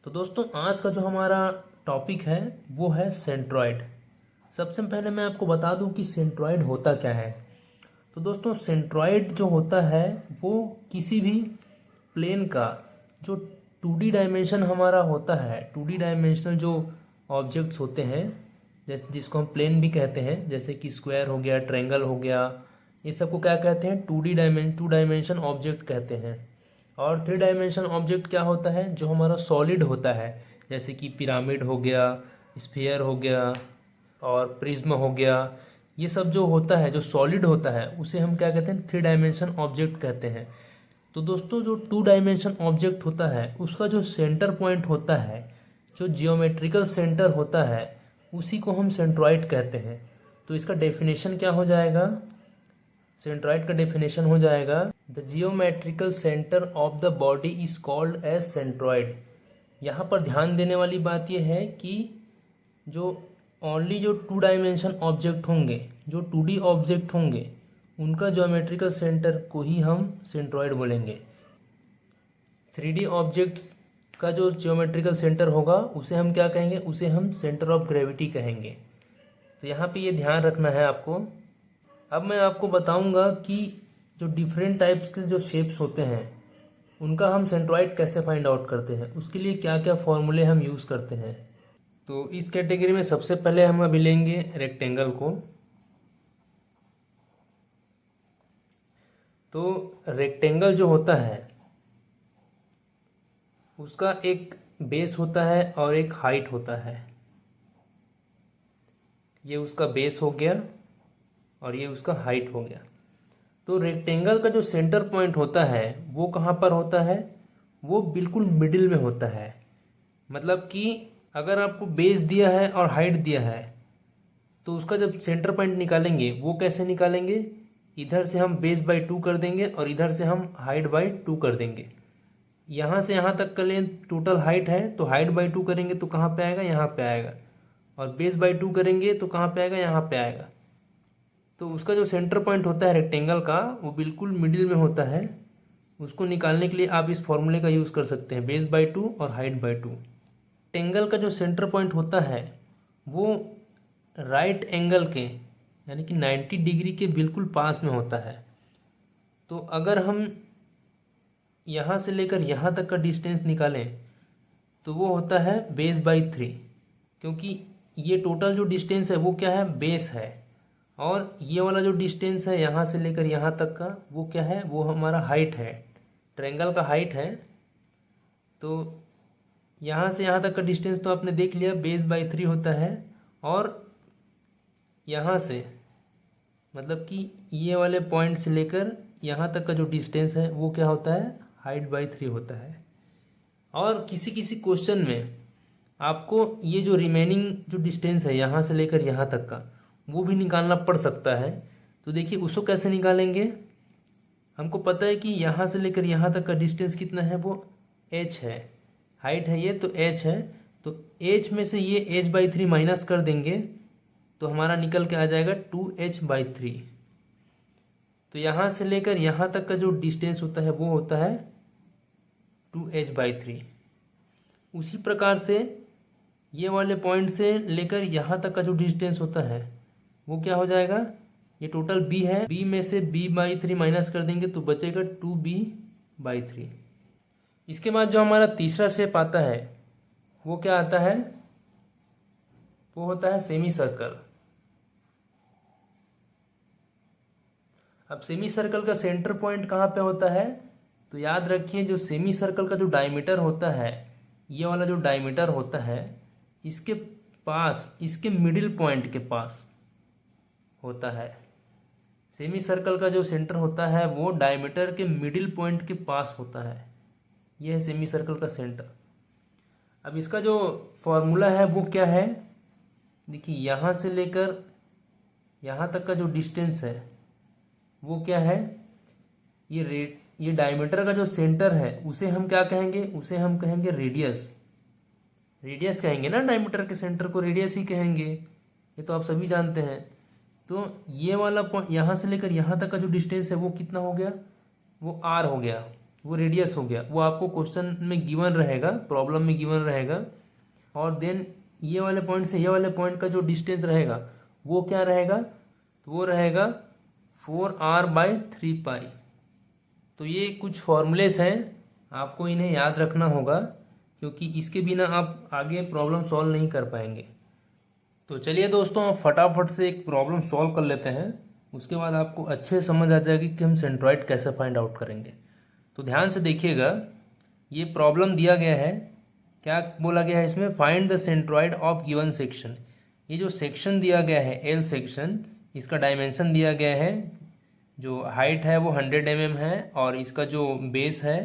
तो दोस्तों आज का जो हमारा टॉपिक है वो है सेंट्रॉइड। सबसे पहले मैं आपको बता दूं कि सेंट्रॉइड होता क्या है। तो दोस्तों सेंट्रॉइड जो होता है वो किसी भी प्लेन का जो 2D डायमेंशन हमारा होता है, 2D डायमेंशनल जो ऑब्जेक्ट्स होते हैं, जैसे जिसको हम प्लेन भी कहते हैं, जैसे कि स्क्वायर हो गया, ट्रायंगल हो गया, ये सबको क्या कहते हैं? 2 डायमेंशन ऑब्जेक्ट कहते हैं। और 3 डायमेंशन ऑब्जेक्ट क्या होता है? जो हमारा सॉलिड होता है, जैसे कि पिरामिड हो गया, स्फीयर हो गया और प्रिज्म हो गया। ये सब जो होता है, जो सॉलिड होता है, उसे हम क्या कहते हैं? 3 डायमेंशन ऑब्जेक्ट कहते हैं। तो दोस्तों जो 2 डायमेंशन ऑब्जेक्ट होता है उसका जो सेंटर पॉइंट होता है, जो जियोमेट्रिकल सेंटर होता है, उसी को हम सेंट्रॉइड कहते हैं। तो इसका डेफिनेशन क्या हो जाएगा? सेंट्रॉइड का डेफिनेशन हो जाएगा the geometrical centre of the body is called as centroid. यहाँ पर ध्यान देने वाली बात यह है कि जो ओनली जो 2 डायमेंशन ऑब्जेक्ट होंगे, जो 2D ऑब्जेक्ट होंगे, उनका ज्योमेट्रिकल सेंटर को ही हम सेंट्रॉइड बोलेंगे। 3D ऑब्जेक्ट्स का जो ज्योमेट्रिकल सेंटर होगा उसे हम क्या कहेंगे? उसे हम सेंटर ऑफ ग्रेविटी कहेंगे। तो यहाँ पे ये ध्यान रखना है आपको। अब मैं आपको बताऊंगा कि जो डिफरेंट टाइप्स के जो शेप्स होते हैं उनका हम सेंट्रॉइड कैसे फाइंड आउट करते हैं, उसके लिए क्या क्या फॉर्मूले हम यूज़ करते हैं। तो इस कैटेगरी में सबसे पहले हम अभी लेंगे रेक्टेंगल को। तो रेक्टेंगल जो होता है उसका एक बेस होता है और एक हाइट होता है। ये उसका बेस हो गया और ये उसका हाइट हो गया। तो रेक्टेंगल का जो सेंटर पॉइंट होता है वो कहाँ पर होता है? वो बिल्कुल मिडिल में होता है। मतलब कि अगर आपको बेस दिया है और हाइट दिया है तो उसका जब सेंटर पॉइंट निकालेंगे वो कैसे निकालेंगे? इधर से हम बेस बाई 2 कर देंगे और इधर से हम हाइट बाई 2 कर देंगे। यहाँ से यहाँ तक का लेंथ टोटल हाइट है, तो हाइट बाई 2 करेंगे तो कहाँ पे आएगा? यहाँ पे आएगा। और बेस बाई 2 करेंगे तो कहाँ पे आएगा? यहाँ पे आएगा। तो उसका जो सेंटर पॉइंट होता है रेक्टेंगल का वो बिल्कुल मिडिल में होता है। उसको निकालने के लिए आप इस फॉर्मूले का यूज़ कर सकते हैं, बेस बाई 2 और हाइट बाई 2। रेक्टेंगल का जो सेंटर पॉइंट होता है वो राइट एंगल के यानी कि 90 डिग्री के बिल्कुल पास में होता है। तो अगर हम यहाँ से लेकर यहाँ तक का डिस्टेंस निकालें तो वो होता है बेस बाई 3, क्योंकि ये टोटल जो डिस्टेंस है वो क्या है? बेस है। और ये वाला जो डिस्टेंस है यहाँ से लेकर यहाँ तक का वो क्या है? वो हमारा हाइट है, ट्रायंगल का हाइट है। तो यहाँ से यहाँ तक का डिस्टेंस तो आपने देख लिया, बेस बाई 3 होता है। और यहाँ से मतलब कि ये वाले पॉइंट से लेकर यहाँ तक का जो डिस्टेंस है वो क्या होता है? हाइट बाई 3 होता है। और किसी किसी क्वेश्चन में आपको ये जो रिमेनिंग जो डिस्टेंस है यहाँ से लेकर यहाँ तक का वो भी निकालना पड़ सकता है। तो देखिए उसको कैसे निकालेंगे। हमको पता है कि यहाँ से लेकर यहाँ तक का डिस्टेंस कितना है? वो h है, हाइट है ये, तो h है। तो h में से ये h बाई 3 माइनस कर देंगे तो हमारा निकल के आ जाएगा 2h बाई 3। तो यहाँ से लेकर यहाँ तक का जो डिस्टेंस होता है वो होता है 2h बाई 3। उसी प्रकार से ये वाले पॉइंट से लेकर यहाँ तक का जो डिस्टेंस होता है वो क्या हो जाएगा? ये टोटल b है, b में से b बाई 3 माइनस कर देंगे तो बचेगा 2b बाई 3। इसके बाद जो हमारा तीसरा शेप आता है वो क्या आता है? वो होता है सेमी सर्कल। अब सेमी सर्कल का सेंटर पॉइंट कहाँ पे होता है? तो याद रखिए जो सेमी सर्कल का जो डायमीटर होता है, ये वाला जो डायमीटर होता है, इसके पास, इसके मिडिल पॉइंट के पास होता है। सेमी सर्कल का जो सेंटर होता है वो डायमीटर के मिडिल पॉइंट के पास होता है। यह है सेमी सर्कल का सेंटर। अब इसका जो फॉर्मूला है वो क्या है? देखिए यहाँ से लेकर यहाँ तक का जो डिस्टेंस है वो क्या है? ये डायमीटर का जो सेंटर है उसे हम क्या कहेंगे? उसे हम कहेंगे रेडियस। रेडियस कहेंगे ना, डायमीटर के सेंटर को रेडियस ही कहेंगे, ये तो आप सभी जानते हैं। तो ये वाला पॉइंट यहाँ से लेकर यहाँ तक का जो डिस्टेंस है वो कितना हो गया? वो r हो गया। वो रेडियस हो गया, वो आपको क्वेश्चन में गिवन रहेगा, प्रॉब्लम में गिवन रहेगा। और देन ये वाले पॉइंट से ये वाले पॉइंट का जो डिस्टेंस रहेगा वो क्या रहेगा, तो वो रहेगा 4r/3π। तो ये कुछ फॉर्मूलेस हैं, आपको इन्हें याद रखना होगा, क्योंकि इसके बिना आप आगे प्रॉब्लम सॉल्व नहीं कर पाएंगे। तो चलिए दोस्तों, आप फटाफट से एक प्रॉब्लम सॉल्व कर लेते हैं, उसके बाद आपको अच्छे समझ आ जाएगी कि हम सेंट्रॉइड कैसे फाइंड आउट करेंगे। तो ध्यान से देखिएगा, ये प्रॉब्लम दिया गया है, क्या बोला गया है इसमें, find the centroid of given section. ये जो सेक्शन दिया गया है एल सेक्शन, इसका डायमेंशन दिया गया है, जो हाइट है वो 100 mm है, और इसका जो बेस है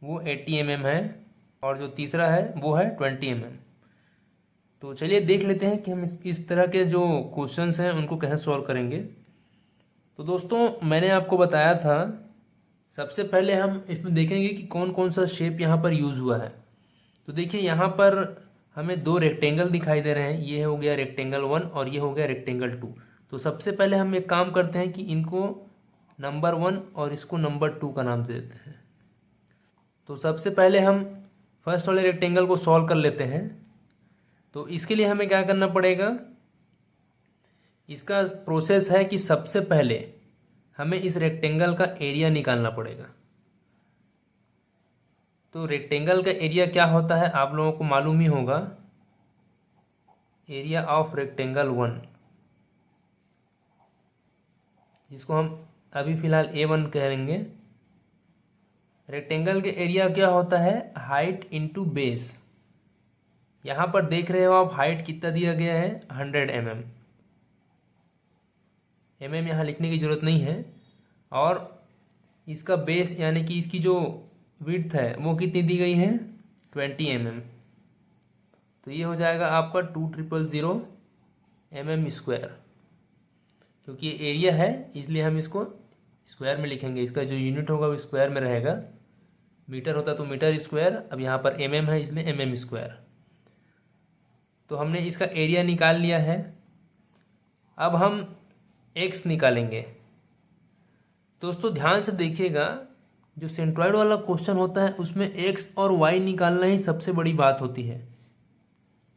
वो 80 mm है, और जो तीसरा है वो है 20 mm। तो चलिए देख लेते हैं कि हम इस तरह के जो क्वेश्चंस हैं उनको कैसे सॉल्व करेंगे। तो दोस्तों, मैंने आपको बताया था, सबसे पहले हम इसमें देखेंगे कि कौन कौन सा शेप यहाँ पर यूज़ हुआ है। तो देखिए, यहाँ पर हमें दो रेक्टेंगल दिखाई दे रहे हैं, ये हो गया रेक्टेंगल 1 और ये हो गया रेक्टेंगल 2। तो सबसे पहले हम एक काम करते हैं कि इनको नंबर 1 और इसको नंबर 2 का नाम दे देते हैं। तो सबसे पहले हम फर्स्ट वाले रेक्टेंगल को सॉल्व कर लेते हैं। तो इसके लिए हमें क्या करना पड़ेगा, इसका प्रोसेस है कि सबसे पहले हमें इस रेक्टेंगल का एरिया निकालना पड़ेगा। तो रेक्टेंगल का एरिया क्या होता है आप लोगों को मालूम ही होगा, एरिया ऑफ रेक्टेंगल 1, जिसको हम अभी फिलहाल A1 कहेंगे। रेक्टेंगल के एरिया क्या होता है, हाइट इंटू बेस। यहाँ पर देख रहे हो आप, हाइट कितना दिया गया है, 100 mm। यहाँ लिखने की ज़रूरत नहीं है। और इसका बेस यानी कि इसकी जो विड्थ है वो कितनी दी गई है, 20 mm। तो ये हो जाएगा आपका 2000 mm²। क्योंकि ये एरिया है इसलिए हम इसको स्क्वायर में लिखेंगे, इसका जो यूनिट होगा वो स्क्वायर में रहेगा। मीटर होता तो मीटर स्क्वायर, अब यहाँ पर mm है इसलिए mm²। तो हमने इसका एरिया निकाल लिया है। अब हम x निकालेंगे। दोस्तों ध्यान से देखिएगा, जो सेंट्रॉइड वाला क्वेश्चन होता है उसमें x और y निकालना ही सबसे बड़ी बात होती है।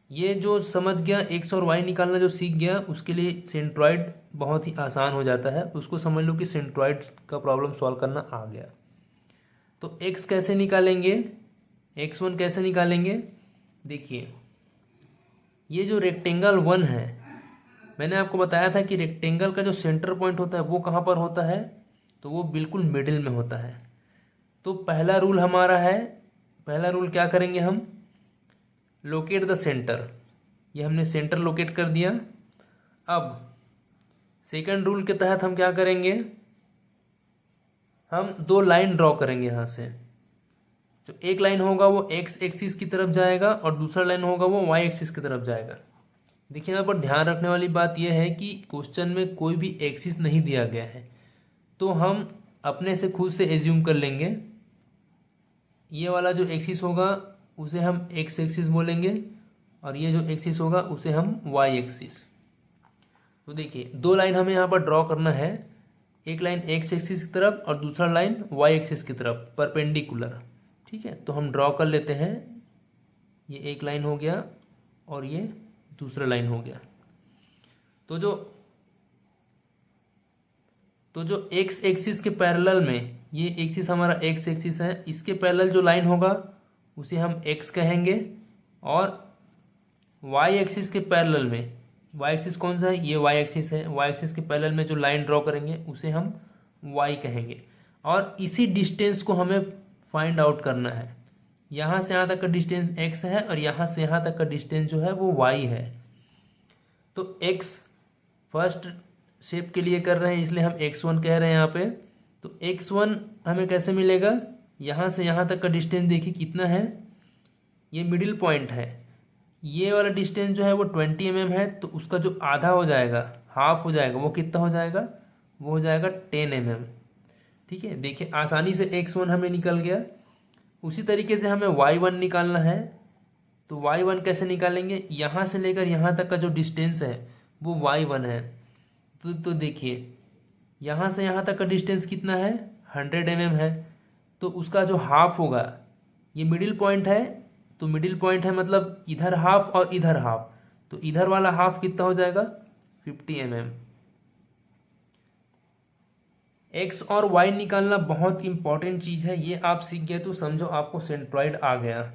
ये जो समझ गया, x और y निकालना जो सीख गया, उसके लिए सेंट्रॉइड बहुत ही आसान हो जाता है। उसको समझ लो कि सेंट्रॉइड का प्रॉब्लम सॉल्व करना आ गया। तो x कैसे निकालेंगे, x1 कैसे निकालेंगे, देखिए ये जो रेक्टेंगल 1 है, मैंने आपको बताया था कि रेक्टेंगल का जो सेंटर पॉइंट होता है वो कहाँ पर होता है, तो वो बिल्कुल मिडिल में होता है। तो पहला रूल हमारा है, पहला रूल क्या करेंगे हम, लोकेट द सेंटर। ये हमने सेंटर लोकेट कर दिया। अब सेकंड रूल के तहत हम क्या करेंगे, हम दो लाइन ड्रॉ करेंगे यहाँ से। जो एक लाइन होगा वो एक्स एक्सिस की तरफ जाएगा और दूसरा लाइन होगा वो वाई एक्सिस की तरफ जाएगा। देखिए यहाँ पर ध्यान रखने वाली बात यह है कि क्वेश्चन में कोई भी एक्सिस नहीं दिया गया है, तो हम अपने से खुद से एज्यूम कर लेंगे। ये वाला जो एक्सिस होगा उसे हम एक्स एक्सिस बोलेंगे और ये जो एक्सिस होगा उसे हम वाई एक्सिस। तो देखिए दो लाइन हमें यहाँ पर ड्रॉ करना है, एक लाइन एक्स एक्सिस की तरफ और दूसरा लाइन वाई एक्सिस की तरफ परपेंडिकुलर। ठीक है, तो हम ड्रॉ कर लेते हैं। ये एक लाइन हो गया और ये दूसरा लाइन हो गया। तो जो एक्स एक्सिस के पैरेलल में, ये एक्सिस हमारा एक्स एक्सिस है, इसके पैरेलल जो लाइन होगा उसे हम एक्स कहेंगे। और वाई एक्सिस के पैरेलल में, वाई एक्सिस कौन सा है, ये वाई एक्सिस है, वाई एक्सिस के पैरेलल में जो लाइन ड्रॉ करेंगे उसे हम वाई कहेंगे। और इसी डिस्टेंस को हमें फाइंड आउट करना है। यहाँ से यहाँ तक का डिस्टेंस x है और यहाँ से यहाँ तक का डिस्टेंस जो है वो y है। तो x फर्स्ट शेप के लिए कर रहे हैं इसलिए हम x1 कह रहे हैं यहाँ पे। तो x1 हमें कैसे मिलेगा, यहाँ से यहाँ तक का डिस्टेंस देखिए कितना है, ये मिडिल पॉइंट है। ये वाला डिस्टेंस जो है वो 20 mm है, तो उसका जो आधा हो जाएगा, हाफ हो जाएगा, वो कितना हो जाएगा, वो हो जाएगा 10 mm। ठीक है, देखिए आसानी से x1 हमें निकल गया। उसी तरीके से हमें y1 निकालना है। तो y1 कैसे निकालेंगे, यहाँ से लेकर यहाँ तक का जो डिस्टेंस है वो y1 है। तो देखिए यहाँ से यहाँ तक का डिस्टेंस कितना है, 100 mm है। तो उसका जो हाफ होगा, ये मिडिल पॉइंट है, तो मिडिल पॉइंट है मतलब इधर हाफ और इधर हाफ, तो इधर वाला हाफ कितना हो जाएगा 50 mm। एक्स और वाई निकालना बहुत इंपॉर्टेंट चीज़ है, ये आप सीख गए तो समझो आपको सेंट्रॉइड आ गया।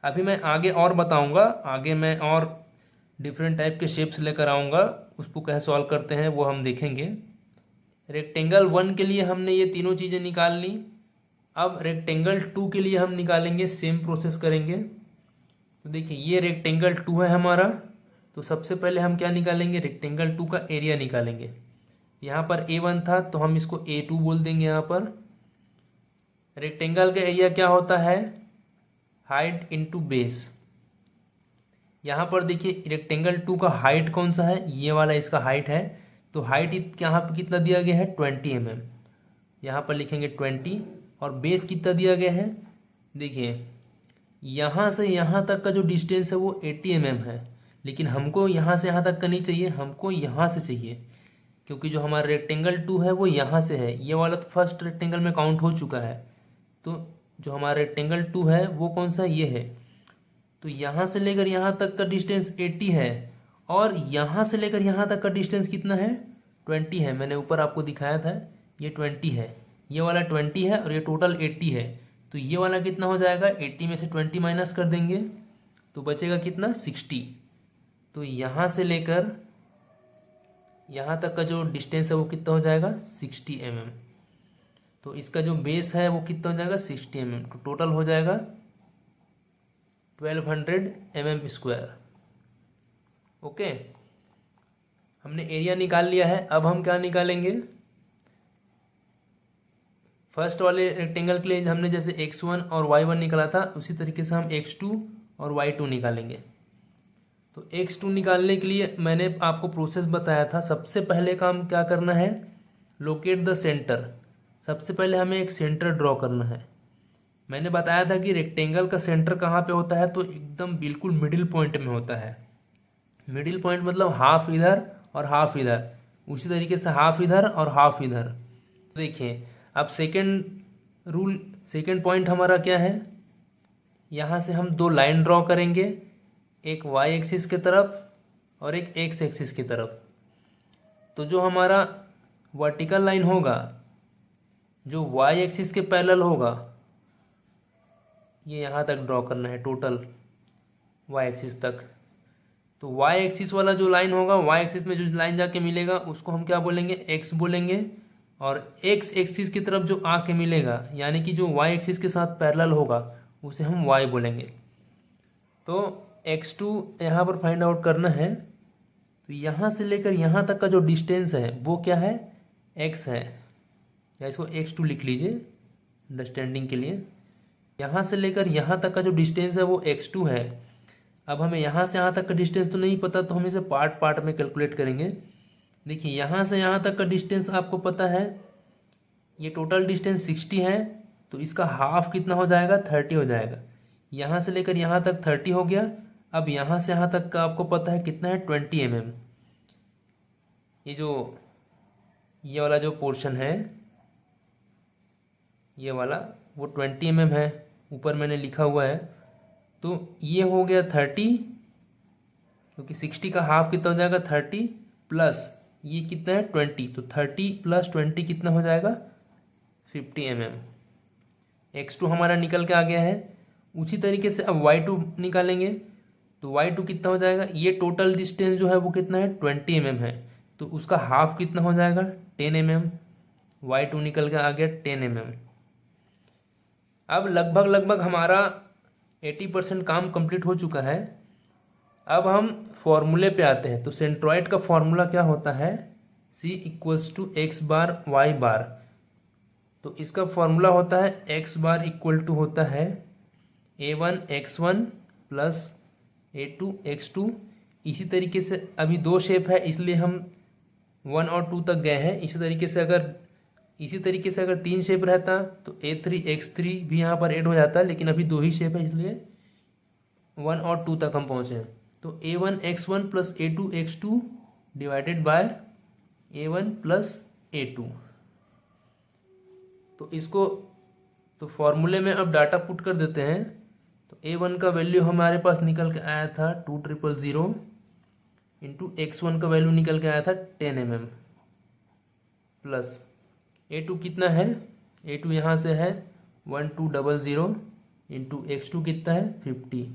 अभी मैं आगे और बताऊंगा, आगे मैं और डिफरेंट टाइप के शेप्स लेकर आऊँगा, उसको कैसे सॉल्व करते हैं वो हम देखेंगे। रेक्टेंगल 1 के लिए हमने ये तीनों चीज़ें निकाल ली। अब रेक्टेंगल 2 के लिए हम निकालेंगे, सेम प्रोसेस करेंगे। तो देखिए ये रेक्टेंगल 2 है हमारा, तो सबसे पहले हम क्या निकालेंगे, रेक्टेंगल 2 का एरिया निकालेंगे। यहाँ पर A1 था तो हम इसको A2 बोल देंगे। यहाँ पर रेक्टेंगल का एरिया क्या होता है, हाइट इंटू बेस। यहाँ पर देखिए रेक्टेंगल 2 का हाइट कौन सा है, ये वाला इसका हाइट है, तो हाइट यहाँ पर कितना दिया गया है 20 mm, यहाँ पर लिखेंगे 20। और बेस कितना दिया गया है, देखिए यहाँ से यहाँ तक का जो डिस्टेंस है वो 80 mm है, लेकिन हमको यहाँ से यहाँ तक का नहीं चाहिए, हमको यहाँ से चाहिए, क्योंकि जो हमारा रेक्टेंगल 2 है वो यहाँ से है, ये वाला तो फर्स्ट रेक्टेंगल में काउंट हो चुका है। तो जो हमारा रेक्टेंगल 2 है वो कौन सा, ये है। तो यहाँ से लेकर यहाँ तक का डिस्टेंस 80 है, और यहाँ से लेकर यहाँ तक का डिस्टेंस कितना है 20 है। मैंने ऊपर आपको दिखाया था ये 20 है, ये वाला 20 है और ये टोटल 80 है। तो ये वाला कितना हो जाएगा, 80 में से 20 माइनस कर देंगे तो बचेगा कितना 60। तो यहाँ से लेकर यहाँ तक का जो डिस्टेंस है वो कितना हो जाएगा 60 mm। तो इसका जो बेस है वो कितना हो जाएगा 60 mm, तो टोटल हो जाएगा 1200 mm स्क्वायर। ओके, हमने एरिया निकाल लिया है। अब हम क्या निकालेंगे, फर्स्ट वाले रेक्टेंगल के लिए हमने जैसे x1 और y1 निकाला था, उसी तरीके से हम x2 और y2 निकालेंगे। तो x2 निकालने के लिए मैंने आपको प्रोसेस बताया था। सबसे पहले काम क्या करना है, लोकेट द सेंटर। सबसे पहले हमें एक सेंटर ड्रॉ करना है। मैंने बताया था कि रेक्टेंगल का सेंटर कहाँ पे होता है, तो एकदम बिल्कुल मिडिल पॉइंट में होता है। मिडिल पॉइंट मतलब हाफ इधर और हाफ इधर, उसी तरीके से हाफ इधर और हाफ इधर। देखिए अब सेकेंड पॉइंट हमारा क्या है, यहाँ से हम दो लाइन ड्रॉ करेंगे, एक y एक्सिस की तरफ और एक x एक्सिस की तरफ। तो जो हमारा वर्टिकल लाइन होगा, जो y एक्सिस के पैरेलल होगा, ये यहाँ तक ड्रॉ करना है टोटल y एक्सिस तक। तो y एक्सिस वाला जो लाइन होगा, y एक्सिस में जो लाइन जाके मिलेगा उसको हम क्या बोलेंगे, x बोलेंगे। और x एक्सिस की तरफ जो आके मिलेगा, यानी कि जो y एक्सिस के साथ पैरेलल होगा, उसे हम y बोलेंगे। तो x2 यहाँ पर फाइंड आउट करना है। तो यहाँ से लेकर यहाँ तक का जो डिस्टेंस है वो क्या है, x है, या इसको x2 लिख लीजिए अंडरस्टैंडिंग के लिए। यहाँ से लेकर यहाँ तक का जो डिस्टेंस है वो x2 है। अब हमें यहाँ से यहाँ तक का डिस्टेंस तो नहीं पता, तो हम इसे पार्ट पार्ट में कैलकुलेट करेंगे। देखिए यहाँ से यहाँ तक का डिस्टेंस आपको पता है, ये टोटल डिस्टेंस 60 है, तो इसका हाफ कितना हो जाएगा 30 हो जाएगा। यहाँ से लेकर यहाँ तक 30 हो गया। अब यहाँ से यहाँ तक का आपको पता है कितना है 20 mm। ये वाला जो पोर्शन है, ये वाला वो 20 mm है, ऊपर मैंने लिखा हुआ है। तो ये हो गया 30, क्योंकि 60 का हाफ कितना हो जाएगा 30, प्लस ये कितना है 20, तो 30 प्लस 20 कितना हो जाएगा 50 mm। x2 हमारा निकल के आ गया है। उसी तरीके से अब y2 निकालेंगे। तो y2 कितना हो जाएगा, ये टोटल डिस्टेंस जो है वो कितना है 20 mm है, तो उसका हाफ कितना हो जाएगा 10 mm। y2 निकल के आ गया 10 mm। अब लगभग हमारा 80% काम कंप्लीट हो चुका है। अब हम फॉर्मूले पे आते हैं। तो सेंट्रॉइड का फॉर्मूला क्या होता है, c equals to X bar Y bar. तो इसका फॉर्मूला होता है एक्स बार इक्वल टू होता है a1 x1 plus a2 x2। इसी तरीके से अभी दो शेप है इसलिए हम 1 और 2 तक गए हैं। इसी तरीके से अगर 3 शेप रहता तो a3 x3 भी यहाँ पर ऐड हो जाता, लेकिन अभी दो ही शेप है इसलिए 1 और 2 तक हम पहुँचे हैं। तो a1 x1 plus a2 x2 divided by a1 plus a2। तो इसको तो फॉर्मूले में अब डाटा पुट कर देते हैं। तो A1 का वैल्यू हमारे पास निकल के आया था 2000 इंटू X1 का वैल्यू निकल के आया था 10 mm प्लस A2 कितना है, A2 यहाँ से है 1200 इंटू X2 कितना है 50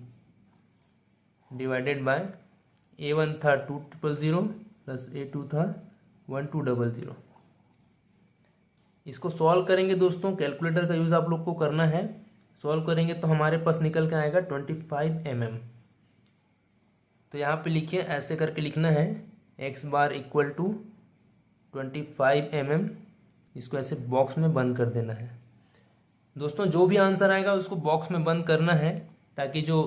डिवाइडेड बाय A1 था 2000 प्लस A2 था 1200। इसको सॉल्व करेंगे दोस्तों, कैलकुलेटर का यूज़ आप लोग को करना है। सॉल्व करेंगे तो हमारे पास निकल के आएगा 25 mm। तो यहाँ पे लिखिए, ऐसे करके लिखना है x bar equal to 25 mm। इसको ऐसे बॉक्स में बंद कर देना है। दोस्तों जो भी आंसर आएगा उसको बॉक्स में बंद करना है, ताकि जो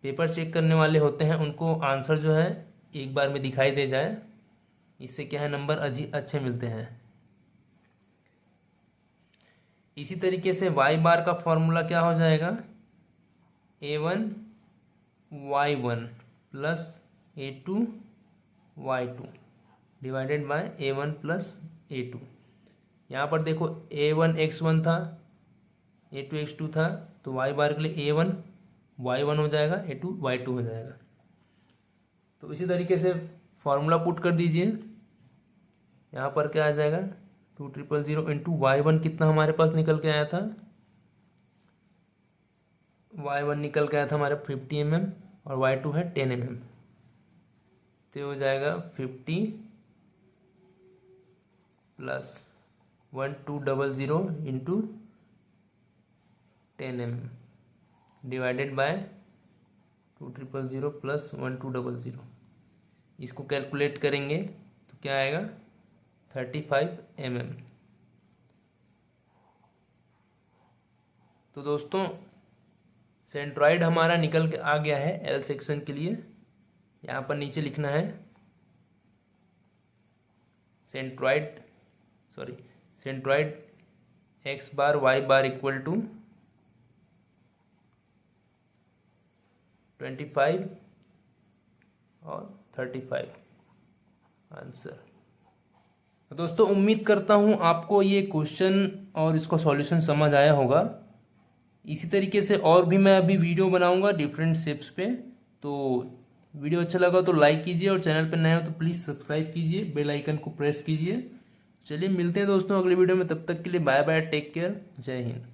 पेपर चेक करने वाले होते हैं उनको आंसर जो है एक बार में दिखाई दे जाए। इससे क्या है, नंबर अच्छे मिलते हैं। इसी तरीके से y बार का फॉर्मूला क्या हो जाएगा, A1 y1 plus A2 y2 divided by A1 plus A2। यहाँ पर देखो A1 x1 था, A2 x2 था, तो y बार के लिए A1 y1 हो जाएगा, A2 y2 हो जाएगा। तो इसी तरीके से फॉर्मूला पुट कर दीजिए। यहाँ पर क्या आ जाएगा 2000 इंटू y1 कितना हमारे पास निकल के आया था, y1 निकल के आया था हमारे 50 mm और y2 है 10 mm। तो हो जाएगा 50 plus 1200 into 10 mm divided by 2000 plus 1200। इसको कैलकुलेट करेंगे तो क्या आएगा 35 mm। तो दोस्तों सेंट्रॉइड हमारा निकल के आ गया है एल सेक्शन के लिए। यहाँ पर नीचे लिखना है centroid x bar y bar equal to 25 और 35 आंसर। तो दोस्तों उम्मीद करता हूँ आपको ये क्वेश्चन और इसका सॉल्यूशन समझ आया होगा। इसी तरीके से और भी मैं अभी वीडियो बनाऊंगा डिफरेंट शेप्स पे। तो वीडियो अच्छा लगा तो लाइक कीजिए और चैनल पर नए हो तो प्लीज़ सब्सक्राइब कीजिए, बेल आइकन को प्रेस कीजिए। चलिए मिलते हैं दोस्तों अगले वीडियो में, तब तक के लिए बाय बाय, टेक केयर, जय हिंद।